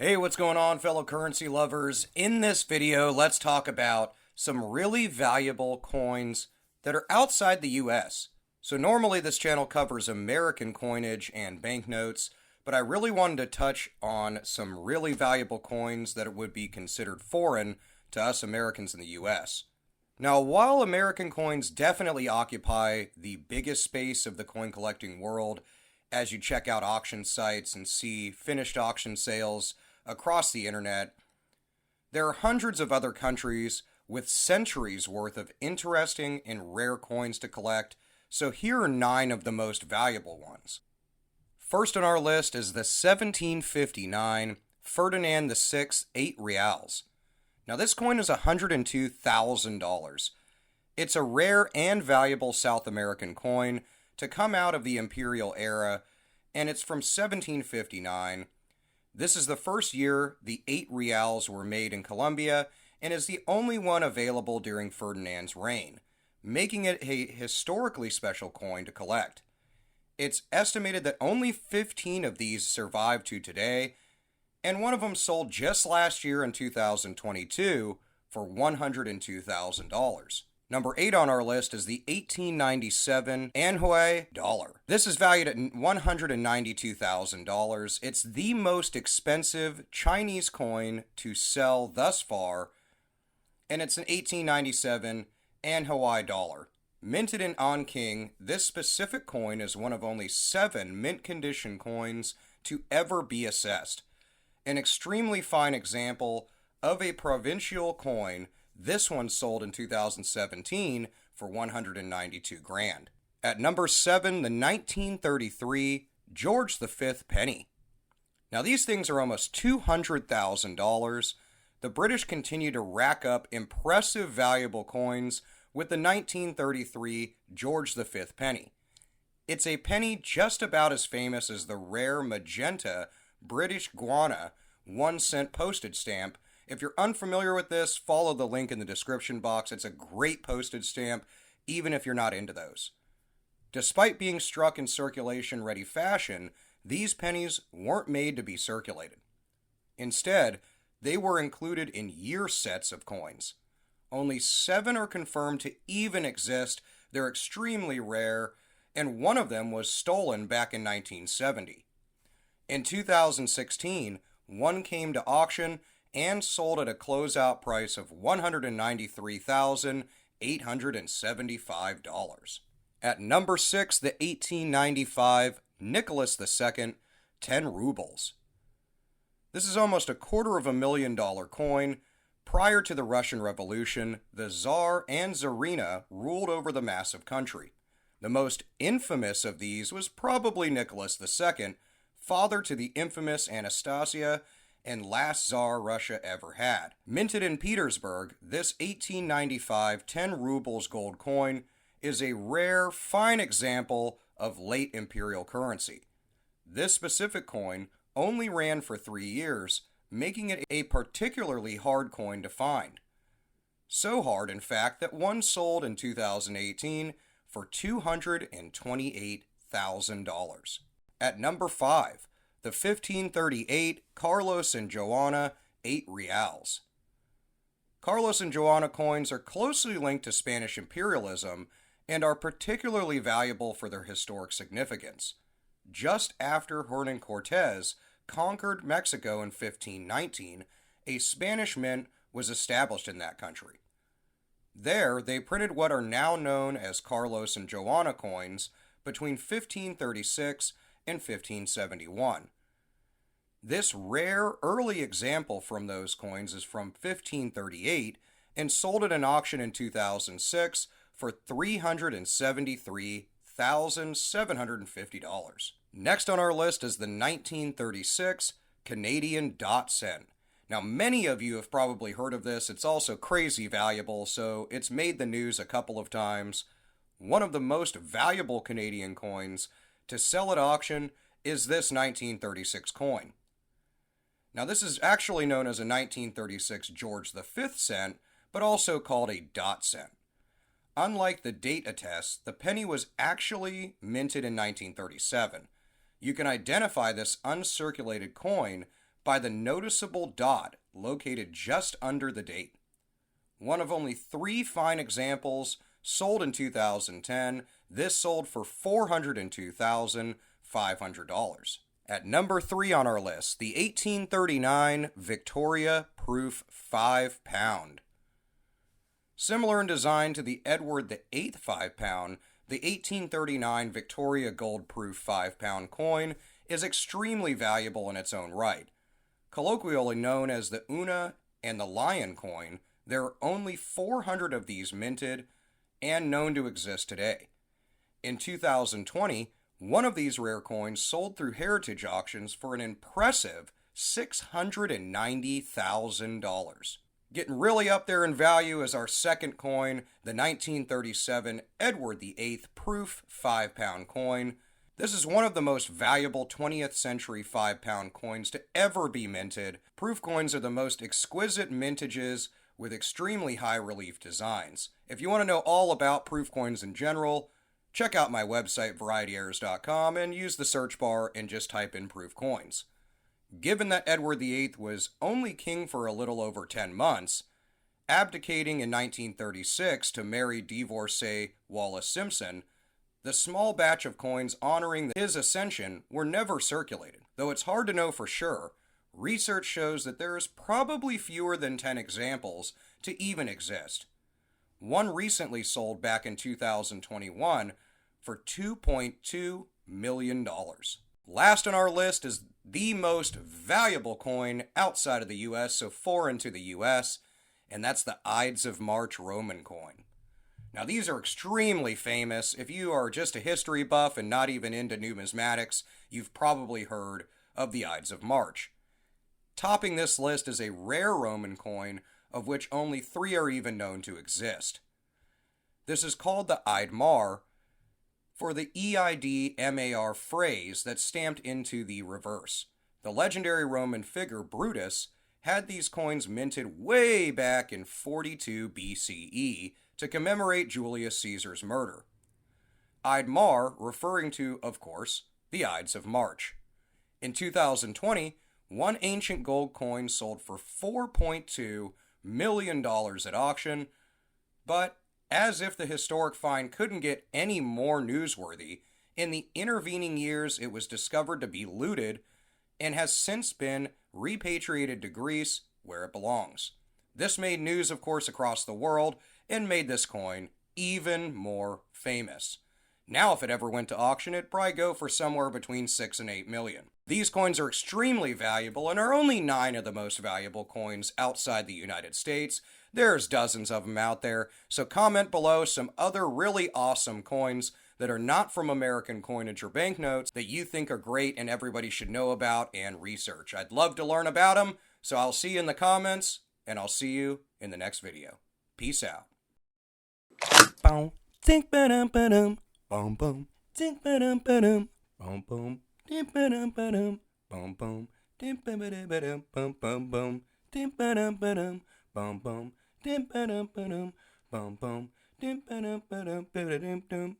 Hey, what's going on, fellow currency lovers? In this video, let's talk about some really valuable coins that are outside the US. So normally this channel covers American coinage and banknotes, but I really wanted to touch on some really valuable coins that would be considered foreign to us Americans in the US. Now, while American coins definitely occupy the biggest space of the coin collecting world, as you check out auction sites and see finished auction sales across the internet, there are hundreds of other countries with centuries worth of interesting and rare coins to collect, so here are 9 of the most valuable ones. First on our list is the 1759 Ferdinand VI 8 reals. Now this coin is $102,000. It's a rare and valuable South American coin to come out of the imperial era, and it's from 1759. This is the first year the 8 reals were made in Colombia and is the only one available during Ferdinand's reign, making it a historically special coin to collect. It's estimated that only 15 of these survive to today, and one of them sold just last year in 2022 for $102,000. Number 8 on our list is the 1897 Anhui dollar. This is valued at $192,000. It's the most expensive Chinese coin to sell thus far, and it's an 1897 Anhui dollar. Minted in Anqing, this specific coin is one of only 7 mint condition coins to ever be assessed. An extremely fine example of a provincial coin. This one sold in 2017 for $192,000. At number 7, the 1933 George V penny. Now these things are almost $200,000. The British continue to rack up impressive valuable coins with the 1933 George V penny. It's a penny just about as famous as the rare magenta British guana 1-cent postage stamp. If you're unfamiliar with this, follow the link in the description box. It's a great postage stamp, even if you're not into those. Despite being struck in circulation-ready fashion, these pennies weren't made to be circulated. Instead, they were included in year sets of coins. Only 7 are confirmed to even exist. They're extremely rare, and one of them was stolen back in 1970. In 2016, one came to auction and sold at a closeout price of $193,875. At number 6, the 1895 Nicholas II 10 rubles. This is almost $250,000 coin. Prior to the Russian Revolution, the Tsar and Tsarina ruled over the massive country. The most infamous of these was probably Nicholas II, father to the infamous Anastasia, and last Tsar Russia ever had. Minted in Petersburg, this 1895 10 rubles gold coin is a rare, fine example of late imperial currency. This specific coin only ran for 3 years, making it a particularly hard coin to find. So hard, in fact, that one sold in 2018 for $228,000. At number 5, the 1538 Carlos and Joanna 8 reals. Carlos and Joanna coins are closely linked to Spanish imperialism and are particularly valuable for their historic significance. Just after Hernan Cortez conquered Mexico in 1519, a Spanish mint was established in that country. There, they printed what are now known as Carlos and Joanna coins between 1536 and 1571. This rare early example from those coins is from 1538 and sold at an auction in 2006 for $373,750. Next on our list is the 1936 Canadian dot cent. Now, many of you have probably heard of this. It's also crazy valuable, so it's made the news a couple of times. One of the most valuable Canadian coins to sell at auction is this 1936 coin. Now, this is actually known as a 1936 George V cent, but also called a dot cent. Unlike the date attests, the penny was actually minted in 1937. You can identify this uncirculated coin by the noticeable dot located just under the date. One of only 3 fine examples sold in 2010, this sold for $402,500. At number 3 on our list, the 1839 Victoria Proof 5 pound. Similar in design to the Edward VIII 5 pound, the 1839 Victoria Gold Proof 5 pound coin is extremely valuable in its own right. Colloquially known as the Una and the Lion coin, there are only 400 of these minted and known to exist today. In 2020, one of these rare coins sold through heritage auctions for an impressive $690,000. Getting really up there in value is our second coin, the 1937 Edward VIII Proof 5 pound coin. This is one of the most valuable 20th century 5 pound coins to ever be minted. Proof coins are the most exquisite mintages with extremely high relief designs. If you want to know all about proof coins in general, check out my website varietyerrors.com and use the search bar and just type in proof coins. Given that Edward VIII was only king for a little over 10 months, abdicating in 1936 to marry divorcee Wallis Simpson, the small batch of coins honoring his ascension were never circulated. Though it's hard to know for sure, research shows that there is probably fewer than 10 examples to even exist. One recently sold back in 2021 for $2.2 million. Last on our list is the most valuable coin outside of the US, so foreign to the US, and that's the Ides of March Roman coin. Now, these are extremely famous. If you are just a history buff and not even into numismatics, you've probably heard of the Ides of March. Topping this list is a rare Roman coin, of which only 3 are even known to exist. This is called the Eidmar, for the EIDMAR phrase that's stamped into the reverse. The legendary Roman figure Brutus had these coins minted way back in 42 BCE to commemorate Julius Caesar's murder. Eidmar referring to, of course, the Ides of March. In 2020, one ancient gold coin sold for $4.2 million at auction, but as if the historic find couldn't get any more newsworthy, in the intervening years it was discovered to be looted and has since been repatriated to Greece, where it belongs. This made news, of course, across the world and made this coin even more famous. Now, if it ever went to auction, it'd probably go for somewhere between 6 and 8 million. These coins are extremely valuable and are only 9 of the most valuable coins outside the United States. There's dozens of them out there, so comment below some other really awesome coins that are not from American coinage or banknotes that you think are great and everybody should know about and research. I'd love to learn about them, so I'll see you in the comments, and I'll see you in the next video. Peace out. Think ba-dum. Boom boom, ding ba-dum ba-dum. Boom boom, ding ba-dum ba-dum. Boom boom, ding ba-dum boom boom boom. Ding ba-dum ba-dum. Boom boom, ding ba-dum ba-dum. Boom boom, ding ba-dum ba-dum ba-dum.